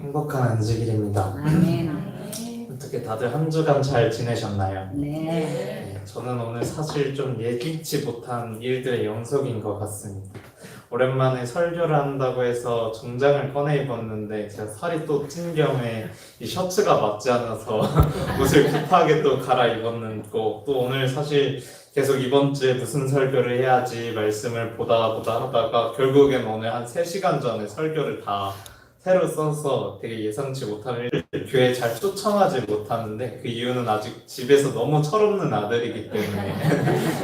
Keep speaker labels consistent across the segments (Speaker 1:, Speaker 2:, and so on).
Speaker 1: 행복한 안식일입니다.
Speaker 2: 아멘.
Speaker 1: 어떻게 다들 한 주간 잘 지내셨나요?
Speaker 2: 네.
Speaker 1: 저는 오늘 사실 좀 예기치 못한 일들의 연속인 것 같습니다. 오랜만에 설교를 한다고 해서 정장을 꺼내 입었는데 제가 살이 또 찐 겸에 이 셔츠가 맞지 않아서 옷을 급하게 또 갈아입었고 또 오늘 사실 계속 이번 주에 무슨 설교를 해야지 말씀을 보다 하다가 결국엔 오늘 한 3시간 전에 설교를 다 새로 써서 되게 예상치 못한 일을 교회에 잘 쫓아가지 못하는데 그 이유는 아직 집에서 너무 철없는 아들이기 때문에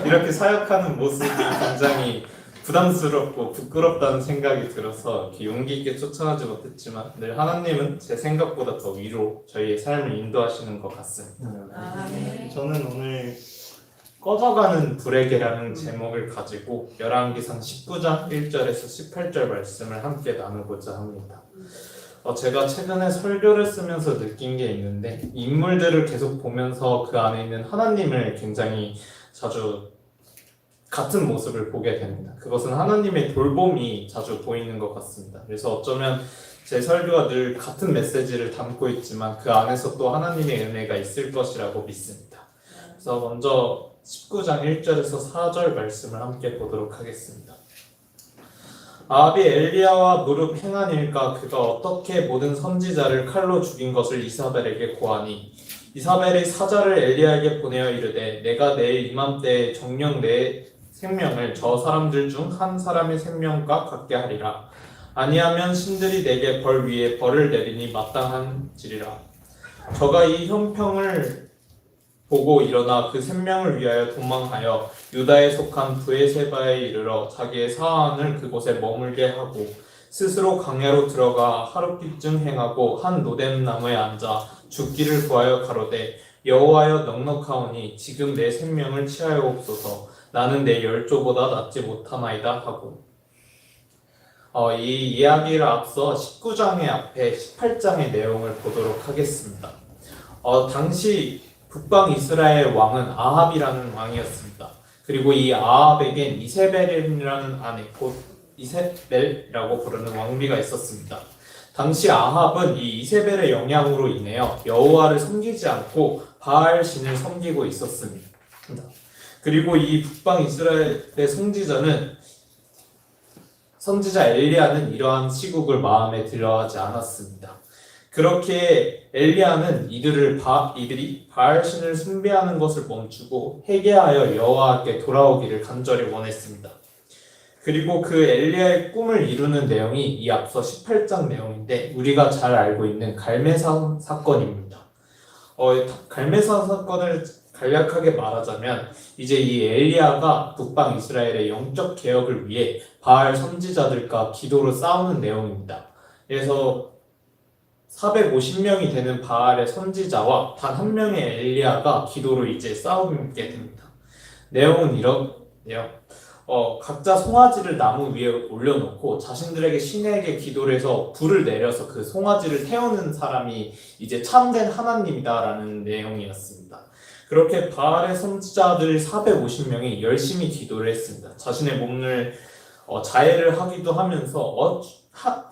Speaker 1: 이렇게 사역하는 모습이 굉장히 부담스럽고 부끄럽다는 생각이 들어서 이렇게 용기 있게 쫓아가지 못했지만 늘 하나님은 제 생각보다 더 위로 저희의 삶을 인도하시는 것 같습니다. 저는 오늘 꺼져가는 불에게라는 제목을 가지고 열왕기상 19장 1절에서 18절 말씀을 함께 나누고자 합니다. 제가 최근에 설교를 쓰면서 느낀 게 있는데 인물들을 계속 보면서 그 안에 있는 하나님을 굉장히 자주 같은 모습을 보게 됩니다. 그것은 하나님의 돌봄이 자주 보이는 것 같습니다. 그래서 어쩌면 제 설교가 늘 같은 메시지를 담고 있지만 그 안에서 또 하나님의 은혜가 있을 것이라고 믿습니다. 그래서 먼저 19장 1절에서 4절 말씀을 함께 보도록 하겠습니다. 아합이 엘리야와 무릎 행한 일과 그가 어떻게 모든 선지자를 칼로 죽인 것을 이사벨에게 고하니 이사벨이 사자를 엘리야에게 보내어 이르되 내가 내일 이맘때에 정녕 내 생명을 저 사람들 중 한 사람의 생명과 같게 하리라. 아니하면 신들이 내게 벌 위에 벌을 내리니 마땅한지리라. 저가 이 형평을 보고 일어나 그 생명을 위하여 도망하여 유다에 속한 브에세바에 이르러 자기의 사안을 그곳에 머물게 하고 스스로 광야로 들어가 하룻빛쯤 행하고 한 로뎀나무에 앉아 죽기를 구하여 가로되 여호와여 넉넉하오니 지금 내 생명을 취하여옵소서. 나는 내 열조보다 낫지 못하나이다 하고 이 이야기를 앞서 19장의 앞에 18장의 내용을 보도록 하겠습니다. 당시 북방 이스라엘 왕은 아합이라는 왕이었습니다. 그리고 이 아합에겐 이세벨이라는 아내, 곧 이세벨이라고 부르는 왕비가 있었습니다. 당시 아합은 이 이세벨의 영향으로 인하여 여호와를 섬기지 않고 바알 신을 섬기고 있었습니다. 그리고 이 북방 이스라엘의 선지자 엘리야는 이러한 시국을 마음에 들어하지 않았습니다. 그렇게 엘리야는 이들이 바알 신을 숭배하는 것을 멈추고 회개하여 여호와께 돌아오기를 간절히 원했습니다. 그리고 그 엘리야의 꿈을 이루는 내용이 이 앞서 18장 내용인데 우리가 잘 알고 있는 갈멜산 사건입니다. 갈멜산 사건을 간략하게 말하자면 이제 이 엘리야가 북방 이스라엘의 영적 개혁을 위해 바알 선지자들과 기도로 싸우는 내용입니다. 그래서 450명이 되는 바알의 선지자와 단 한 명의 엘리야가 기도로 이제 싸우게 됩니다. 내용은 이런데요. 각자 송아지를 나무 위에 올려놓고 자신들에게 신에게 기도를 해서 불을 내려서 그 송아지를 태우는 사람이 이제 참된 하나님이다라는 내용이었습니다. 그렇게 바알의 선지자들 450명이 열심히 기도를 했습니다. 자신의 몸을 자해를 하기도 하면서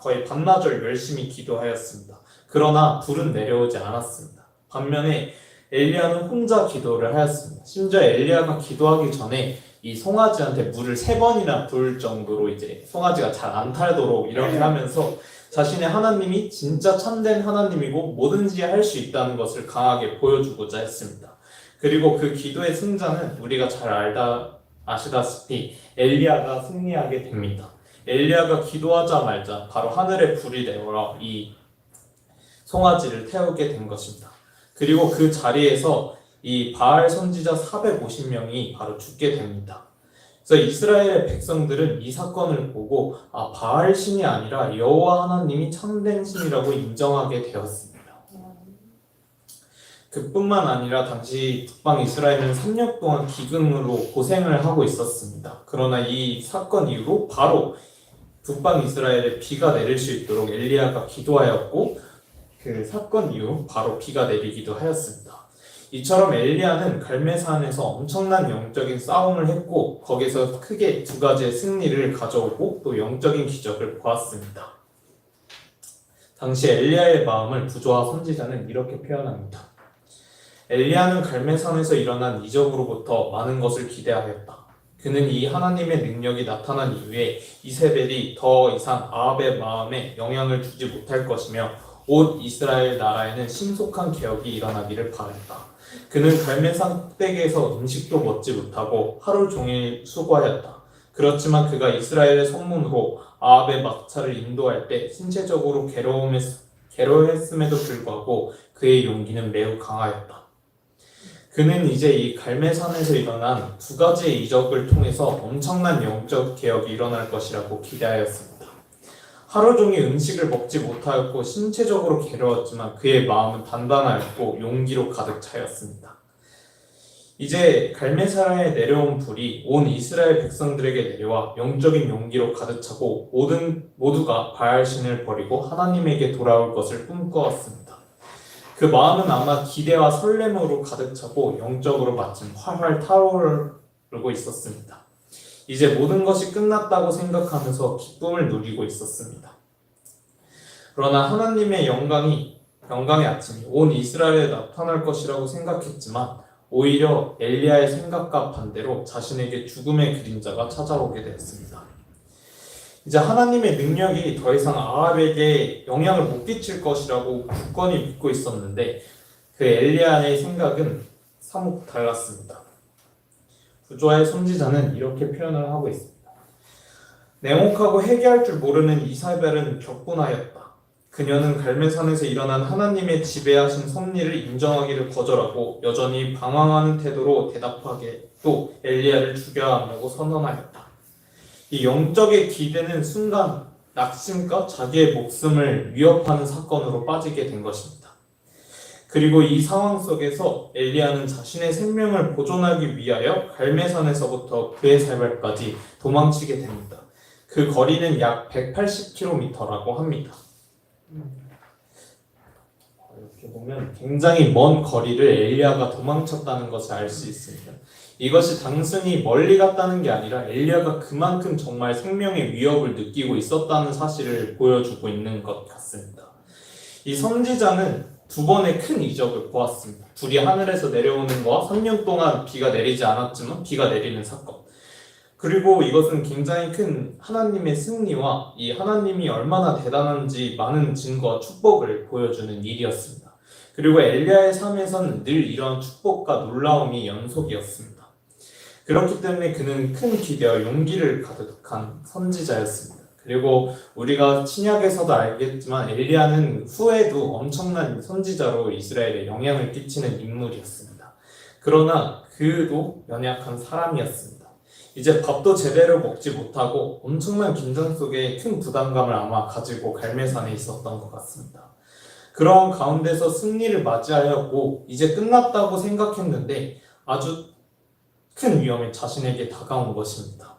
Speaker 1: 거의 반나절 열심히 기도하였습니다. 그러나 불은 내려오지 않았습니다. 반면에 엘리야는 혼자 기도를 하였습니다. 심지어 엘리야가 기도하기 전에 이 송아지한테 물을 3번이나 부을 정도로 이제 송아지가 잘 안 탈도록 이렇게 하면서 자신의 하나님이 진짜 참된 하나님이고 뭐든지 할 수 있다는 것을 강하게 보여주고자 했습니다. 그리고 그 기도의 승자는 우리가 잘 아시다시피 엘리야가 승리하게 됩니다. 엘리야가 기도하자마자 바로 하늘에 불이 내려 이 송아지를 태우게 된 것입니다. 그리고 그 자리에서 이 바알 선지자 450명이 바로 죽게 됩니다. 그래서 이스라엘의 백성들은 이 사건을 보고 바알 신이 아니라 여호와 하나님이 참된 신이라고 인정하게 되었습니다. 그뿐만 아니라 당시 북방 이스라엘은 3년 동안 기근으로 고생을 하고 있었습니다. 그러나 이 사건 이후로 바로 북방 이스라엘에 비가 내릴 수 있도록 엘리야가 기도하였고 그 사건 이후 바로 비가 내리기도 하였습니다. 이처럼 엘리야는 갈멜산에서 엄청난 영적인 싸움을 했고 거기서 크게 2가지의 승리를 가져오고 또 영적인 기적을 보았습니다. 당시 엘리야의 마음을 부조와 선지자는 이렇게 표현합니다. 엘리야는 갈멜산에서 일어난 이적으로부터 많은 것을 기대하였다. 그는 이 하나님의 능력이 나타난 이후에 이세벨이 더 이상 아합의 마음에 영향을 주지 못할 것이며 온 이스라엘 나라에는 신속한 개혁이 일어나기를 바랐다. 그는 갈멜산 꼭대기에서 음식도 먹지 못하고 하루 종일 수고하였다. 그렇지만 그가 이스라엘의 성문으로 아합의 막차를 인도할 때 신체적으로 괴로워했음에도 불구하고 그의 용기는 매우 강하였다. 그는 이제 이 갈멜산에서 일어난 두 가지의 이적을 통해서 엄청난 영적 개혁이 일어날 것이라고 기대하였습니다. 하루 종일 음식을 먹지 못하였고 신체적으로 괴로웠지만 그의 마음은 단단하였고 용기로 가득 차였습니다. 이제 갈멜산에 내려온 불이 온 이스라엘 백성들에게 내려와 영적인 용기로 가득 차고 모두가 바알신을 버리고 하나님에게 돌아올 것을 꿈꿔왔습니다. 그 마음은 아마 기대와 설렘으로 가득 차고 영적으로 마침 활활 타오르고 있었습니다. 이제 모든 것이 끝났다고 생각하면서 기쁨을 누리고 있었습니다. 그러나 하나님의 영광의 아침이 온 이스라엘에 나타날 것이라고 생각했지만 오히려 엘리야의 생각과 반대로 자신에게 죽음의 그림자가 찾아오게 되었습니다. 이제 하나님의 능력이 더 이상 아합에게 영향을 못 끼칠 것이라고 굳건히 믿고 있었는데 그 엘리야의 생각은 사뭇 달랐습니다. 부조와의 선지자는 이렇게 표현을 하고 있습니다. 냉혹하고 회개할 줄 모르는 이사벨은 격분하였다. 그녀는 갈멜산에서 일어난 하나님의 지배하신 섭리를 인정하기를 거절하고 여전히 방황하는 태도로 대답하게 또 엘리야를 죽여야 한다고 선언하였다. 이 영적의 기대는 순간 낙심과 자기의 목숨을 위협하는 사건으로 빠지게 된 것입니다. 그리고 이 상황 속에서 엘리야는 자신의 생명을 보존하기 위하여 갈멜산에서부터 브에살발까지 도망치게 됩니다. 그 거리는 약 180km라고 합니다. 이렇게 보면 굉장히 먼 거리를 엘리야가 도망쳤다는 것을 알 수 있습니다. 이것이 단순히 멀리 갔다는 게 아니라 엘리야가 그만큼 정말 생명의 위협을 느끼고 있었다는 사실을 보여주고 있는 것 같습니다. 이 선지자는 두 번의 큰 이적을 보았습니다. 불이 하늘에서 내려오는 것과 3년 동안 비가 내리지 않았지만 비가 내리는 사건. 그리고 이것은 굉장히 큰 하나님의 승리와 이 하나님이 얼마나 대단한지 많은 증거와 축복을 보여주는 일이었습니다. 그리고 엘리야의 삶에서는 늘 이런 축복과 놀라움이 연속이었습니다. 그렇기 때문에 그는 큰 기대와 용기를 가득한 선지자였습니다. 그리고 우리가 신약에서도 알겠지만 엘리야는 후에도 엄청난 선지자로 이스라엘에 영향을 끼치는 인물이었습니다. 그러나 그도 연약한 사람이었습니다. 이제 밥도 제대로 먹지 못하고 엄청난 긴장 속에 큰 부담감을 아마 가지고 갈멜산에 있었던 것 같습니다. 그런 가운데서 승리를 맞이하였고 이제 끝났다고 생각했는데 아주 큰 위험이 자신에게 다가온 것입니다.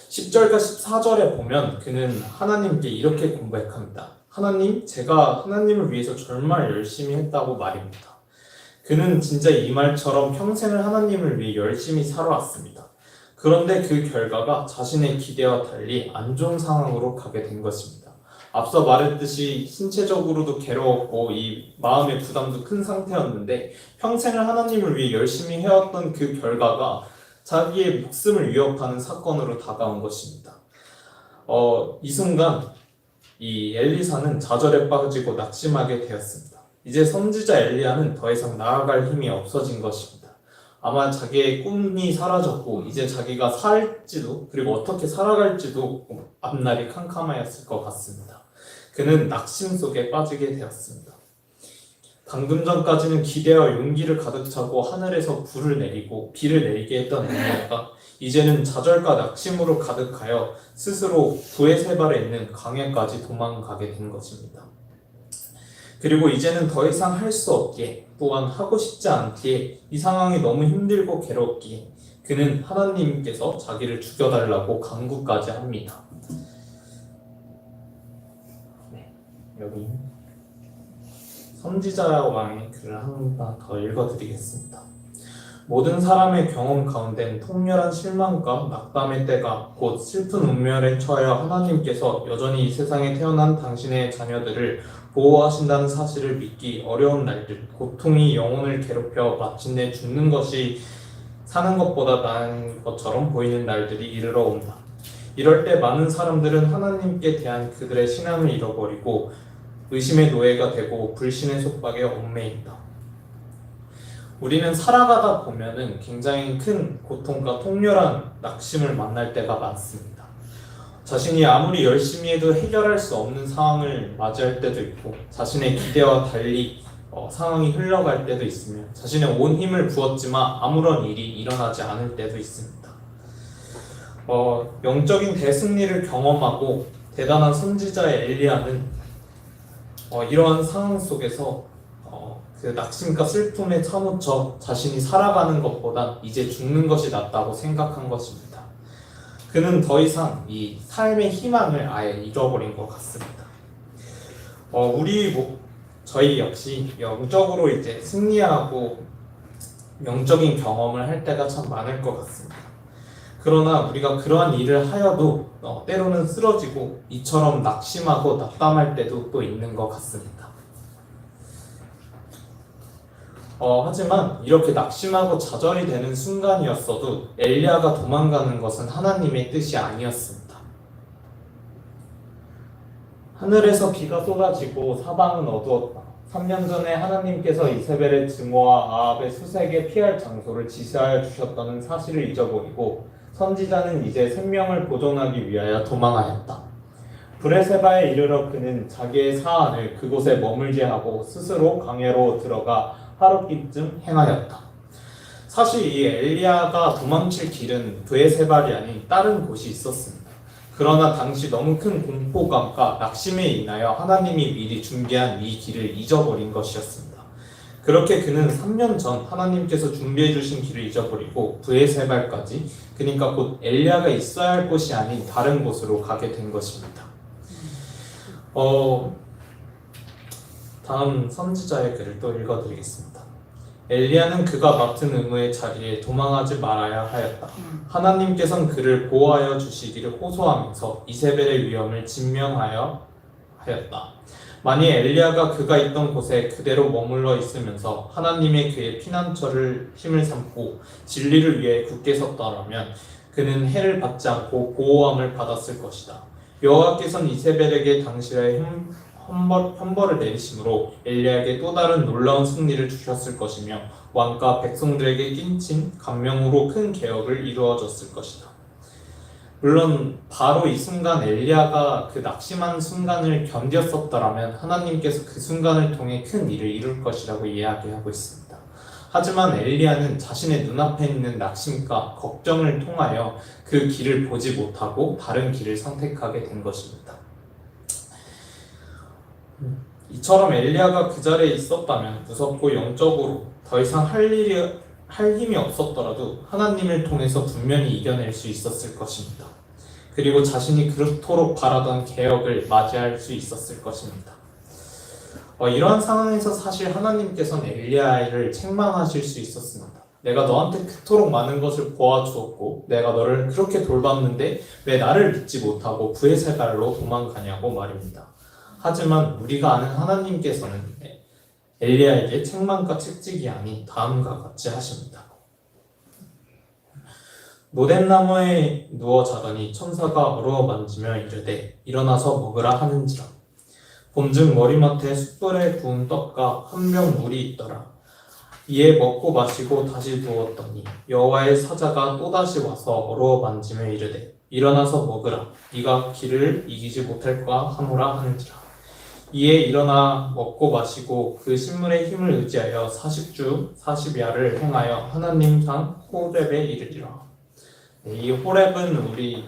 Speaker 1: 10절과 14절에 보면 그는 하나님께 이렇게 고백합니다. 하나님, 제가 하나님을 위해서 정말 열심히 했다고 말입니다. 그는 진짜 이 말처럼 평생을 하나님을 위해 열심히 살아왔습니다. 그런데 그 결과가 자신의 기대와 달리 안 좋은 상황으로 가게 된 것입니다. 앞서 말했듯이 신체적으로도 괴로웠고 이 마음의 부담도 큰 상태였는데 평생을 하나님을 위해 열심히 해왔던 그 결과가 자기의 목숨을 위협하는 사건으로 다가온 것입니다. 이 순간 이 엘리사는 좌절에 빠지고 낙심하게 되었습니다. 이제 선지자 엘리야는 더 이상 나아갈 힘이 없어진 것입니다. 아마 자기의 꿈이 사라졌고 이제 자기가 살지도 그리고 어떻게 살아갈지도 앞날이 캄캄하였을 것 같습니다. 그는 낙심 속에 빠지게 되었습니다. 방금 전까지는 기대와 용기를 가득 차고 하늘에서 불을 내리고 비를 내리게 했던 엘리야가 이제는 좌절과 낙심으로 가득하여 스스로 브에셀발에 있는 강에까지 도망가게 된 것입니다. 그리고 이제는 더 이상 할 수 없기에 또한 하고 싶지 않기에 이 상황이 너무 힘들고 괴롭기에 그는 하나님께서 자기를 죽여달라고 간구까지 합니다. 여기 선지자 왕의 글을 하나 더 읽어드리겠습니다. 모든 사람의 경험 가운데는 통렬한 실망과 낙담의 때가 곧 슬픈 운명에 처하여 하나님께서 여전히 이 세상에 태어난 당신의 자녀들을 보호하신다는 사실을 믿기 어려운 날들, 고통이 영혼을 괴롭혀 마침내 죽는 것이 사는 것보다 나은 것처럼 보이는 날들이 이르러 온다. 이럴 때 많은 사람들은 하나님께 대한 그들의 신앙을 잃어버리고 의심의 노예가 되고 불신의 속박에 얽매인다. 우리는 살아가다 보면은 굉장히 큰 고통과 통렬한 낙심을 만날 때가 많습니다. 자신이 아무리 열심히 해도 해결할 수 없는 상황을 맞이할 때도 있고, 자신의 기대와 달리 상황이 흘러갈 때도 있으며, 자신의 온 힘을 부었지만 아무런 일이 일어나지 않을 때도 있습니다. 영적인 대승리를 경험하고 대단한 선지자의 엘리야는 이러한 상황 속에서 그 낙심과 슬픔에 사무쳐 자신이 살아가는 것보다 이제 죽는 것이 낫다고 생각한 것입니다. 그는 더 이상 이 삶의 희망을 아예 잃어버린 것 같습니다. 저희 역시 영적으로 이제 승리하고 영적인 경험을 할 때가 참 많을 것 같습니다. 그러나 우리가 그러한 일을 하여도 때로는 쓰러지고 이처럼 낙심하고 낙담할 때도 또 있는 것 같습니다. 하지만 이렇게 낙심하고 좌절이 되는 순간이었어도 엘리야가 도망가는 것은 하나님의 뜻이 아니었습니다. 하늘에서 비가 쏟아지고 사방은 어두웠다. 3년 전에 하나님께서 이세벨의 증오와 아합의 수색에 피할 장소를 지시하여 주셨다는 사실을 잊어버리고 선지자는 이제 생명을 보존하기 위하여 도망하였다. 브레세바에 이르러 그는 자기의 사안을 그곳에 머물게 하고 스스로 강야로 들어가 하룻밤쯤 행하였다. 사실 이 엘리야가 도망칠 길은 브레세바이 아닌 다른 곳이 있었습니다. 그러나 당시 너무 큰 공포감과 낙심에 인하여 하나님이 미리 준비한 이 길을 잊어버린 것이었습니다. 그렇게 그는 3년 전 하나님께서 준비해 주신 길을 잊어버리고 브레세바까지, 그러니까 곧 엘리야가 있어야 할 곳이 아닌 다른 곳으로 가게 된 것입니다. 다음 선지자의 글을 또 읽어드리겠습니다. 엘리야는 그가 맡은 의무의 자리에 도망하지 말아야 하였다. 하나님께서는 그를 보호하여 주시기를 호소하면서 이세벨의 위험을 진명하여 하였다. 만일 엘리야가 그가 있던 곳에 그대로 머물러 있으면서 하나님의 그의 피난처를 힘을 삼고 진리를 위해 굳게 섰더라면 그는 해를 받지 않고 보호함을 받았을 것이다. 여호와께서는 이세벨에게 당신의 형벌을 내리심으로 엘리야에게 또 다른 놀라운 승리를 주셨을 것이며 왕과 백성들에게 끼친 감명으로 큰 개혁을 이루어졌을 것이다. 물론 바로 이 순간 엘리야가 그 낙심한 순간을 견뎠었더라면 하나님께서 그 순간을 통해 큰 일을 이룰 것이라고 이야기하고 있습니다. 하지만 엘리야는 자신의 눈앞에 있는 낙심과 걱정을 통하여 그 길을 보지 못하고 다른 길을 선택하게 된 것입니다. 이처럼 엘리야가 그 자리에 있었다면 무섭고 영적으로 더 이상 할 힘이 없었더라도 하나님을 통해서 분명히 이겨낼 수 있었을 것입니다. 그리고 자신이 그렇도록 바라던 개혁을 맞이할 수 있었을 것입니다. 이러한 상황에서 사실 하나님께서는 엘리야를 책망하실 수 있었습니다. 내가 너한테 그토록 많은 것을 보아주었고 내가 너를 그렇게 돌봤는데 왜 나를 믿지 못하고 브에셀갈로 도망가냐고 말입니다. 하지만 우리가 아는 하나님께서는 엘리야에게 책망과 채찍이 아닌 다음과 같이 하십니다. 노뎀나무에 누워 자더니 천사가 어루어 만지며 이르되 일어나서 먹으라 하는지라. 본즉 머리맡에 숯불에 구운 떡과 한 병 물이 있더라. 이에 먹고 마시고 다시 누웠더니 여호와의 사자가 또다시 와서 어루어 만지며 이르되 일어나서 먹으라. 네가 길을 이기지 못할까 하노라 하는지라. 이에 일어나 먹고 마시고 그 식물의 힘을 의지하여 40주 40야를 행하여 하나님 산 호렙에 이르리라. 이 호렙은 우리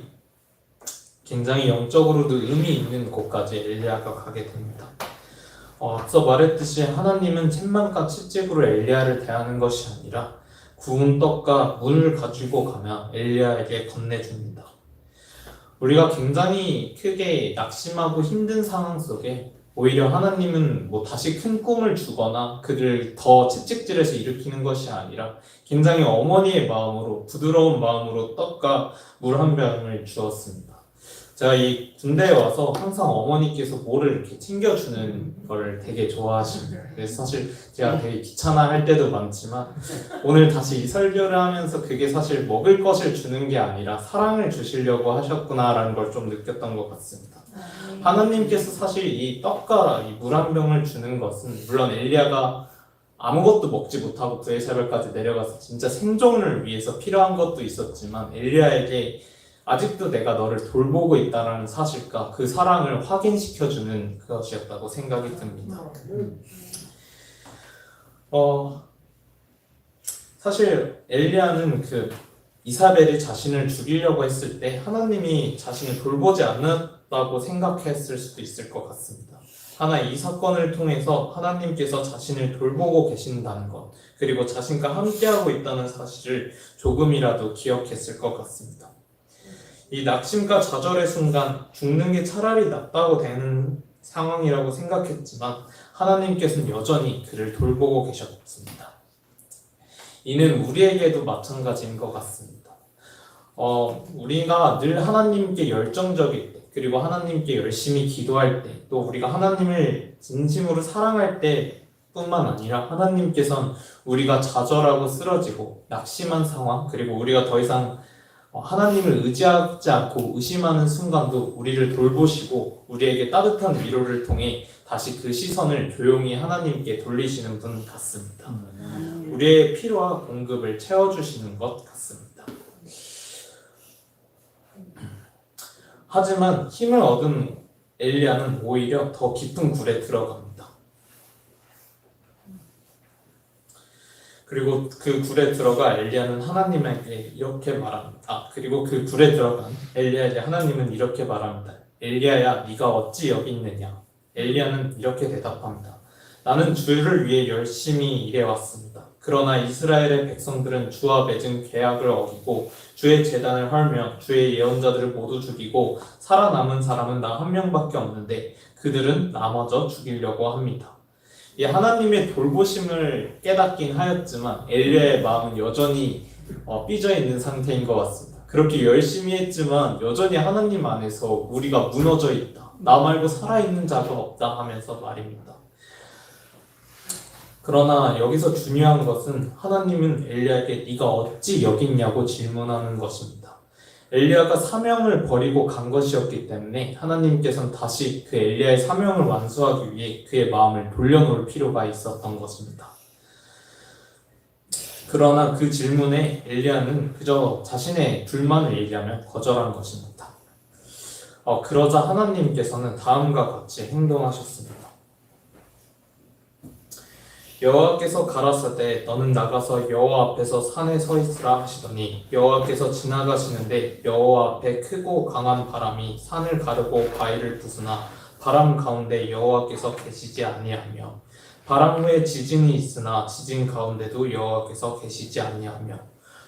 Speaker 1: 굉장히 영적으로도 의미 있는 곳까지 엘리야가 가게 됩니다. 앞서 말했듯이 하나님은 챗만과 채찍으로 엘리야를 대하는 것이 아니라 구운 떡과 물을 가지고 가며 엘리야에게 건네줍니다. 우리가 굉장히 크게 낙심하고 힘든 상황 속에 오히려 하나님은 뭐 다시 큰 꿈을 주거나 그를 더 채찍질해서 일으키는 것이 아니라 굉장히 어머니의 마음으로 부드러운 마음으로 떡과 물 한 병을 주었습니다. 제가 이 군대에 와서 항상 어머니께서 뭐를 이렇게 챙겨주는 걸 되게 좋아하십니다. 그래서 사실 제가 되게 귀찮아할 때도 많지만 오늘 다시 이 설교를 하면서 그게 사실 먹을 것을 주는 게 아니라 사랑을 주시려고 하셨구나라는 걸 좀 느꼈던 것 같습니다. 하나님께서 사실 이 떡과 이 물 한 병을 주는 것은 물론 엘리야가 아무것도 먹지 못하고 브엘사벨까지 내려가서 진짜 생존을 위해서 필요한 것도 있었지만 엘리야에게 아직도 내가 너를 돌보고 있다는 사실과 그 사랑을 확인시켜주는 것이었다고 생각이 듭니다. 사실 엘리야는 그 이사벨이 자신을 죽이려고 했을 때 하나님이 자신을 돌보지 않았다고 생각했을 수도 있을 것 같습니다. 하나 이 사건을 통해서 하나님께서 자신을 돌보고 계신다는 것, 그리고 자신과 함께하고 있다는 사실을 조금이라도 기억했을 것 같습니다. 이 낙심과 좌절의 순간 죽는 게 차라리 낫다고 되는 상황이라고 생각했지만 하나님께서는 여전히 그를 돌보고 계셨습니다. 이는 우리에게도 마찬가지인 것 같습니다. 우리가 늘 하나님께 열정적일 때, 그리고 하나님께 열심히 기도할 때, 또 우리가 하나님을 진심으로 사랑할 때 뿐만 아니라 하나님께서는 우리가 좌절하고 쓰러지고 낙심한 상황, 그리고 우리가 더 이상 하나님을 의지하지 않고 의심하는 순간도 우리를 돌보시고 우리에게 따뜻한 위로를 통해 다시 그 시선을 조용히 하나님께 돌리시는 분 같습니다. 우리의 필요와 공급을 채워주시는 것 같습니다. 하지만 힘을 얻은 엘리야는 오히려 더 깊은 굴에 들어갑니다. 그리고 그 굴에 들어가 엘리야는 하나님에게 이렇게 말합니다. 그리고 그 굴에 들어간 엘리야에게 하나님은 이렇게 말합니다. 엘리야야, 네가 어찌 여기 있느냐? 엘리야는 이렇게 대답합니다. 나는 주를 위해 열심히 일해왔습니다. 그러나 이스라엘의 백성들은 주와 맺은 계약을 어기고 주의 제단을 헐며 주의 예언자들을 모두 죽이고 살아남은 사람은 나 한 명밖에 없는데 그들은 나마저 죽이려고 합니다. 이 하나님의 돌보심을 깨닫긴 하였지만 엘리야의 마음은 여전히 삐져 있는 상태인 것 같습니다. 그렇게 열심히 했지만 여전히 하나님 안에서 우리가 무너져 있다. 나 말고 살아있는 자가 없다 하면서 말입니다. 그러나 여기서 중요한 것은 하나님은 엘리야에게 네가 어찌 여기 있냐고 질문하는 것입니다. 엘리야가 사명을 버리고 간 것이었기 때문에 하나님께서는 다시 그 엘리야의 사명을 완수하기 위해 그의 마음을 돌려놓을 필요가 있었던 것입니다. 그러나 그 질문에 엘리야는 그저 자신의 불만을 얘기하며 거절한 것입니다. 그러자 하나님께서는 다음과 같이 행동하셨습니다. 여호와께서 가라사대 너는 나가서 여호와 앞에서 산에 서 있으라 하시더니 여호와께서 지나가시는데 여호와 앞에 크고 강한 바람이 산을 가르고 바위를 부수나 바람 가운데 여호와께서 계시지 아니하며 바람 후에 지진이 있으나 지진 가운데도 여호와께서 계시지 아니하며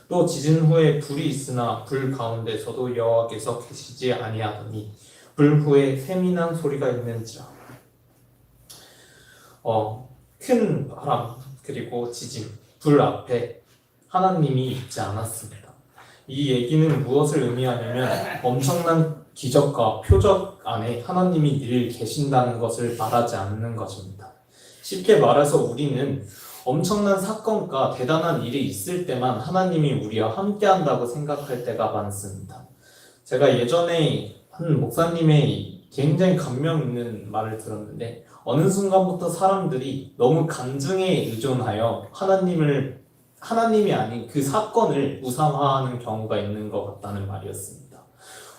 Speaker 1: 또 지진 후에 불이 있으나 불 가운데서도 여호와께서 계시지 아니하더니 불 후에 샘이 난 소리가 있는지라. 큰 바람 그리고 지진, 불 앞에 하나님이 있지 않았습니다. 이 얘기는 무엇을 의미하냐면 엄청난 기적과 표적 안에 하나님이 늘 계신다는 것을 말하지 않는 것입니다. 쉽게 말해서 우리는 엄청난 사건과 대단한 일이 있을 때만 하나님이 우리와 함께한다고 생각할 때가 많습니다. 제가 예전에 한 목사님의 굉장히 감명 있는 말을 들었는데 어느 순간부터 사람들이 너무 간증에 의존하여 하나님이 아닌 그 사건을 우상화하는 경우가 있는 것 같다는 말이었습니다.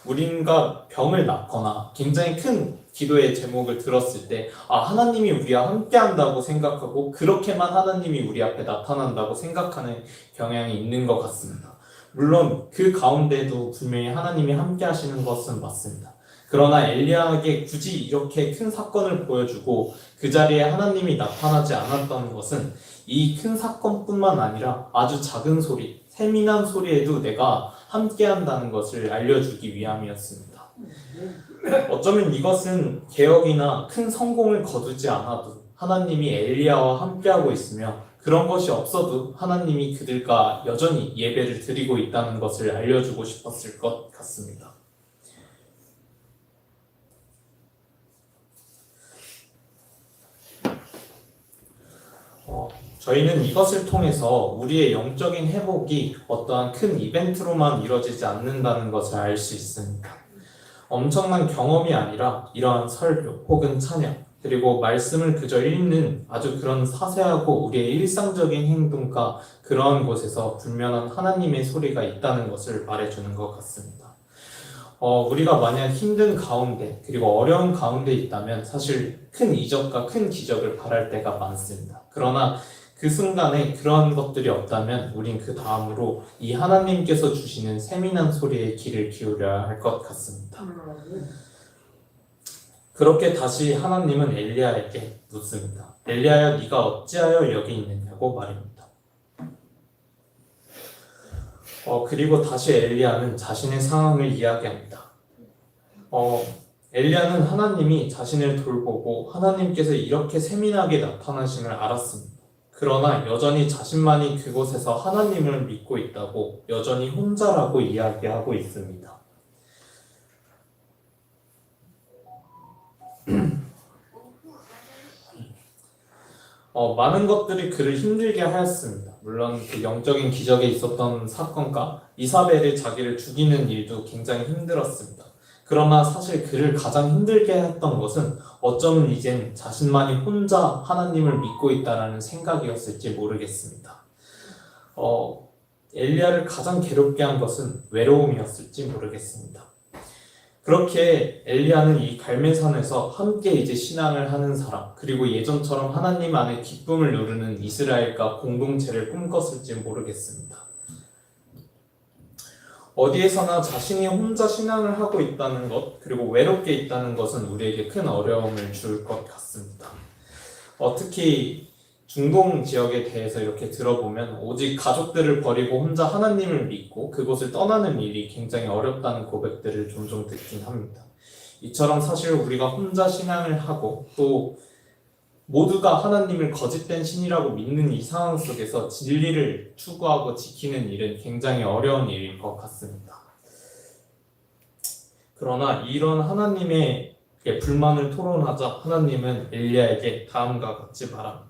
Speaker 1: 우리가 병을 낳거나 굉장히 큰 기도의 제목을 들었을 때 하나님이 우리와 함께한다고 생각하고 그렇게만 하나님이 우리 앞에 나타난다고 생각하는 경향이 있는 것 같습니다. 물론 그 가운데도 분명히 하나님이 함께 하시는 것은 맞습니다. 그러나 엘리야에게 굳이 이렇게 큰 사건을 보여주고 그 자리에 하나님이 나타나지 않았던 것은 이 큰 사건뿐만 아니라 아주 작은 소리, 세민한 소리에도 내가 함께한다는 것을 알려주기 위함이었습니다. 어쩌면 이것은 개혁이나 큰 성공을 거두지 않아도 하나님이 엘리야와 함께하고 있으며 그런 것이 없어도 하나님이 그들과 여전히 예배를 드리고 있다는 것을 알려주고 싶었을 것 같습니다. 저희는 이것을 통해서 우리의 영적인 회복이 어떠한 큰 이벤트로만 이루어지지 않는다는 것을 알 수 있습니다. 엄청난 경험이 아니라 이러한 설교 혹은 찬양 그리고 말씀을 그저 읽는 아주 그런 사세하고 우리의 일상적인 행동과 그러한 곳에서 분명한 하나님의 소리가 있다는 것을 말해주는 것 같습니다. 우리가 만약 힘든 가운데 그리고 어려운 가운데 있다면 사실 큰 이적과 큰 기적을 바랄 때가 많습니다. 그러나 그 순간에 그런 것들이 없다면 우린 그 다음으로 이 하나님께서 주시는 세밀한 소리에 귀를 기울여야 할 것 같습니다. 그렇게 다시 하나님은 엘리야에게 묻습니다. 엘리야야 네가 어찌하여 여기 있느냐고 말입니다. 그리고 다시 엘리야는 자신의 상황을 이야기합니다. 엘리야는 하나님이 자신을 돌보고 하나님께서 이렇게 세밀하게 나타나심을 알았습니다. 그러나 여전히 자신만이 그곳에서 하나님을 믿고 있다고 여전히 혼자라고 이야기하고 있습니다. 많은 것들이 그를 힘들게 하였습니다. 물론 그 영적인 기적에 있었던 사건과 이사벨이 자기를 죽이는 일도 굉장히 힘들었습니다. 그러나 사실 그를 가장 힘들게 했던 것은 어쩌면 이젠 자신만이 혼자 하나님을 믿고 있다는 생각이었을지 모르겠습니다. 엘리야를 가장 괴롭게 한 것은 외로움이었을지 모르겠습니다. 그렇게 엘리야는 이 갈멜산에서 함께 이제 신앙을 하는 사람 그리고 예전처럼 하나님 안에 기쁨을 누르는 이스라엘과 공동체를 꿈꿨을지 모르겠습니다. 어디에서나 자신이 혼자 신앙을 하고 있다는 것 그리고 외롭게 있다는 것은 우리에게 큰 어려움을 줄 것 같습니다. 특히 중동 지역에 대해서 이렇게 들어보면 오직 가족들을 버리고 혼자 하나님을 믿고 그곳을 떠나는 일이 굉장히 어렵다는 고백들을 종종 듣긴 합니다. 이처럼 사실 우리가 혼자 신앙을 하고 또 모두가 하나님을 거짓된 신이라고 믿는 이 상황 속에서 진리를 추구하고 지키는 일은 굉장히 어려운 일일 것 같습니다. 그러나 이런 하나님의 불만을 토론하자 하나님은 엘리야에게 다음과 같이 말합니다.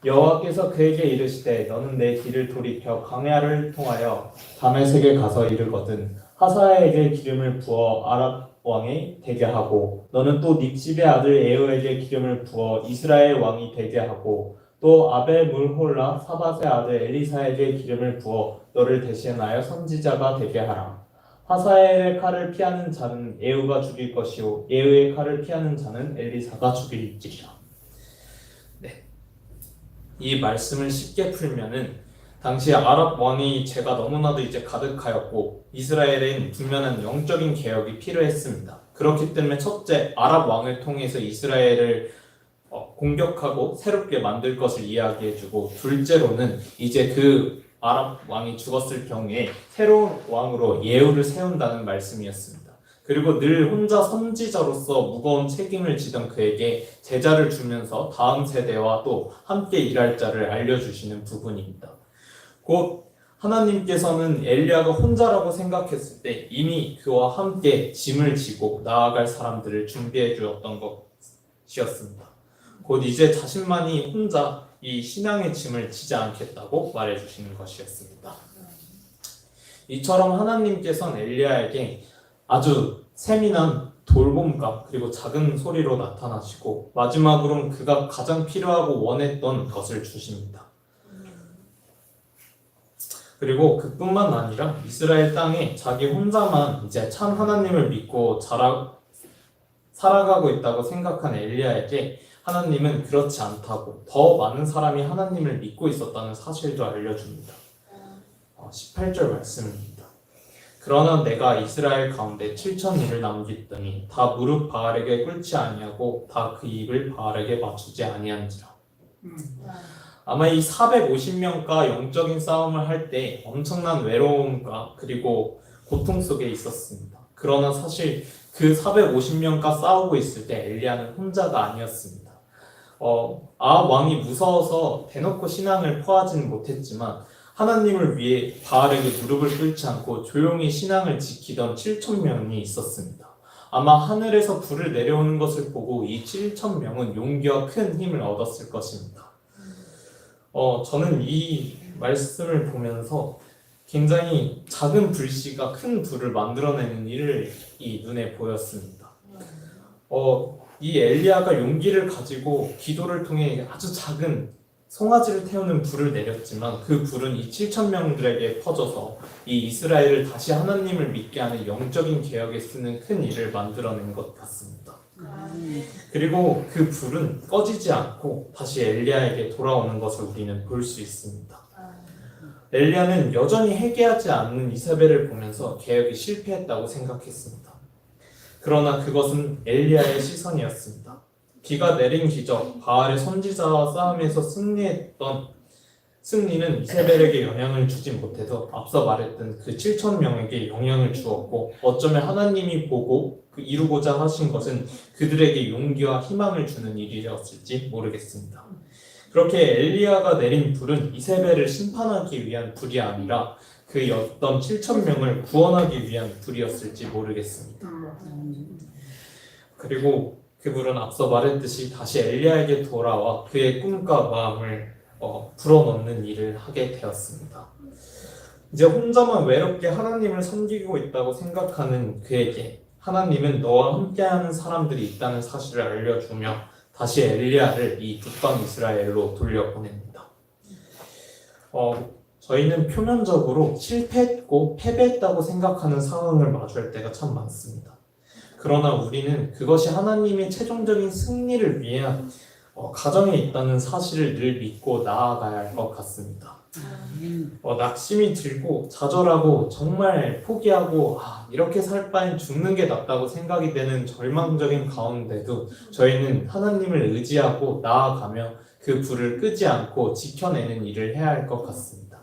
Speaker 1: 여호와께서 그에게 이르시되 너는 내 길을 돌이켜 광야를 통하여 다메섹에 가서 이르거든 하사엘에게 기름을 부어 아랍 왕이 되게 하고 너는 또 닉십의 아들 에후에게 기름을 부어 이스라엘 왕이 되게 하고 또 아벨 물홀라 사밧의 아들 엘리사에게 기름을 부어 너를 대신하여 선지자가 되게 하라. 하사엘의 칼을 피하는 자는 에후가 죽일 것이요 에후의 칼을 피하는 자는 엘리사가 죽일지라. 이 말씀을 쉽게 풀면은 당시 아랍 왕의 죄가 너무나도 이제 가득하였고 이스라엘엔 분명한 영적인 개혁이 필요했습니다. 그렇기 때문에 첫째 아랍 왕을 통해서 이스라엘을 공격하고 새롭게 만들 것을 이야기해주고 둘째로는 이제 그 아랍 왕이 죽었을 경우에 새로운 왕으로 예후를 세운다는 말씀이었습니다. 그리고 늘 혼자 선지자로서 무거운 책임을 지던 그에게 제자를 주면서 다음 세대와 또 함께 일할 자를 알려주시는 부분입니다. 곧 하나님께서는 엘리야가 혼자라고 생각했을 때 이미 그와 함께 짐을 지고 나아갈 사람들을 준비해 주었던 것이었습니다. 곧 이제 자신만이 혼자 이 신앙의 짐을 지지 않겠다고 말해 주시는 것이었습니다. 이처럼 하나님께서는 엘리야에게 아주 세밀한 돌봄과 그리고 작은 소리로 나타나시고 마지막으로는 그가 가장 필요하고 원했던 것을 주십니다. 그리고 그뿐만 아니라 이스라엘 땅에 자기 혼자만 이제 참 하나님을 믿고 살아가고 있다고 생각한 엘리야에게 하나님은 그렇지 않다고 더 많은 사람이 하나님을 믿고 있었다는 사실도 알려줍니다. 18절 말씀입니다. 그러나 내가 이스라엘 가운데 7,000일을 남겼더니 다 무릎 바알에게 꿇지 아니하고 다 그 입을 바알에게 맞추지 아니한지라. 아마 이 450명과 영적인 싸움을 할 때 엄청난 외로움과 그리고 고통 속에 있었습니다. 그러나 사실 그 450명과 싸우고 있을 때 엘리야는 혼자가 아니었습니다. 아합 왕이 무서워서 대놓고 신앙을 포하지는 못했지만 하나님을 위해 바알에게 무릎을 꿇지 않고 조용히 신앙을 지키던 7,000명이 있었습니다. 아마 하늘에서 불을 내려오는 것을 보고 이 7,000명은 용기와 큰 힘을 얻었을 것입니다. 저는 이 말씀을 보면서 굉장히 작은 불씨가 큰 불을 만들어내는 일이 눈에 보였습니다. 이 엘리야가 용기를 가지고 기도를 통해 아주 작은 송아지를 태우는 불을 내렸지만 그 불은 이 7,000명들에게 퍼져서 이 이스라엘을 다시 하나님을 믿게 하는 영적인 개혁에 쓰는 큰 일을 만들어낸 것 같습니다. 그리고 그 불은 꺼지지 않고 다시 엘리야에게 돌아오는 것을 우리는 볼 수 있습니다. 엘리야는 여전히 회개하지 않는 이사벨을 보면서 개혁이 실패했다고 생각했습니다. 그러나 그것은 엘리야의 시선이었습니다. 비가 내린 기적, 바알의 선지자와 싸움에서 승리는 이세벨에게 영향을 주지 못해서 앞서 말했던 그 7,000명에게 영향을 주었고 어쩌면 하나님이 보고 이루고자 하신 것은 그들에게 용기와 희망을 주는 일이었을지 모르겠습니다. 그렇게 엘리야가 내린 불은 이세벨을 심판하기 위한 불이 아니라 그 어떤 7,000명을 구원하기 위한 불이었을지 모르겠습니다. 그리고 그 불은 앞서 말했듯이 다시 엘리야에게 돌아와 그의 꿈과 마음을 불어넣는 일을 하게 되었습니다. 이제 혼자만 외롭게 하나님을 섬기고 있다고 생각하는 그에게 하나님은 너와 함께하는 사람들이 있다는 사실을 알려주며 다시 엘리야를 이 북방 이스라엘로 돌려보냅니다. 저희는 표면적으로 실패했고 패배했다고 생각하는 상황을 마주할 때가 참 많습니다. 그러나 우리는 그것이 하나님의 최종적인 승리를 위한 가정에 있다는 사실을 늘 믿고 나아가야 할 것 같습니다. 낙심이 들고 좌절하고 정말 포기하고 이렇게 살 바엔 죽는 게 낫다고 생각이 되는 절망적인 가운데도 저희는 하나님을 의지하고 나아가며 그 불을 끄지 않고 지켜내는 일을 해야 할 것 같습니다.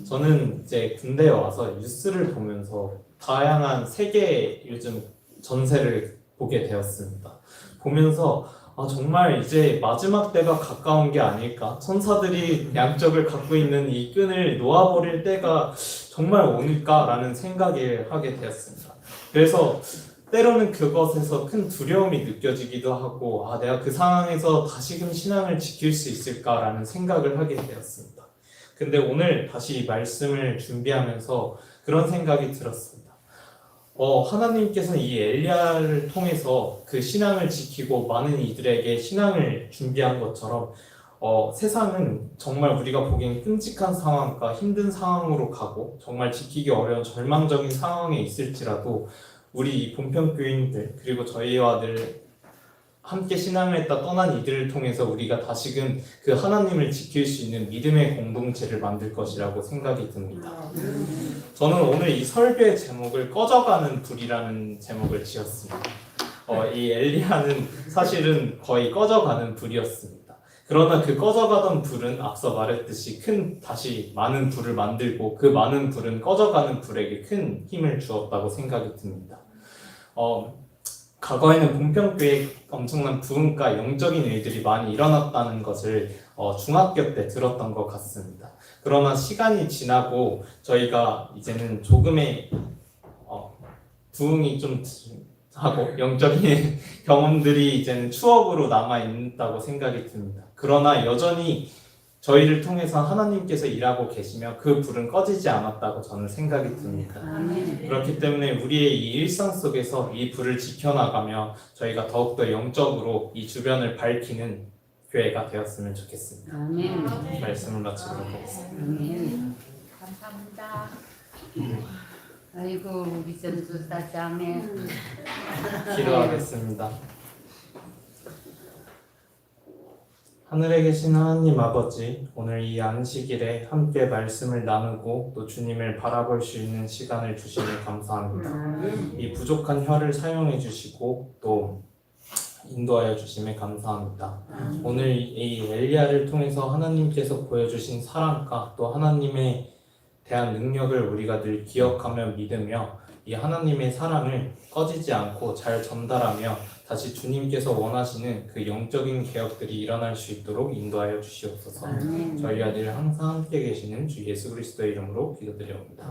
Speaker 1: 저는 이제 군대에 와서 뉴스를 보면서 다양한 세계 요즘 전세를 보게 되었습니다. 보면서 정말 이제 마지막 때가 가까운 게 아닐까? 천사들이 양쪽을 갖고 있는 이 끈을 놓아버릴 때가 정말 오니까라는 생각을 하게 되었습니다. 그래서 때로는 그것에서 큰 두려움이 느껴지기도 하고 내가 그 상황에서 다시금 신앙을 지킬 수 있을까라는 생각을 하게 되었습니다. 근데 오늘 다시 이 말씀을 준비하면서 그런 생각이 들었습니다. 하나님께서는 이 엘리야를 통해서 그 신앙을 지키고 많은 이들에게 신앙을 준비한 것처럼 세상은 정말 우리가 보기엔 끔찍한 상황과 힘든 상황으로 가고 정말 지키기 어려운 절망적인 상황에 있을지라도 우리 본평교인들 그리고 저희와 늘 함께 신앙을 했다 떠난 이들을 통해서 우리가 다시금 그 하나님을 지킬 수 있는 믿음의 공동체를 만들 것이라고 생각이 듭니다. 저는 오늘 이 설교의 제목을 꺼져가는 불이라는 제목을 지었습니다. 이 엘리야는 사실은 거의 꺼져가는 불이었습니다. 그러나 그 꺼져가던 불은 앞서 말했듯이 다시 많은 불을 만들고 그 많은 불은 꺼져가는 불에게 큰 힘을 주었다고 생각이 듭니다. 과거에는 본평교회에 엄청난 부흥과 영적인 일들이 많이 일어났다는 것을 중학교 때 들었던 것 같습니다. 그러나 시간이 지나고 저희가 이제는 조금의 부흥이 좀 하고 영적인 경험들이 이제는 추억으로 남아있다고 생각이 듭니다. 그러나 여전히 저희를 통해서 하나님께서 일하고 계시며 그 불은 꺼지지 않았다고 저는 생각이 듭니다. 그렇기 때문에 우리의 이 일상 속에서 이 불을 지켜나가며 저희가 더욱더 영적으로 이 주변을 밝히는 교회가 되었으면 좋겠습니다. 말씀을 마치도록 하겠습니다.
Speaker 2: 감사합니다. 아이고 우리 전도사 자매.
Speaker 1: 기도하겠습니다. 하늘에 계신 하나님 아버지, 오늘 이 안식일에 함께 말씀을 나누고 또 주님을 바라볼 수 있는 시간을 주시니 감사합니다. 이 부족한 혀를 사용해 주시고 또 인도하여 주심에 감사합니다. 오늘 이 엘리야를 통해서 하나님께서 보여주신 사랑과 또 하나님에 대한 능력을 우리가 늘 기억하며 믿으며 이 하나님의 사랑을 꺼지지 않고 잘 전달하며 다시 주님께서 원하시는 그 영적인 개혁들이 일어날 수 있도록 인도하여 주시옵소서. 저희와 늘 항상 함께 계시는 주 예수 그리스도의 이름으로 기도드려옵니다.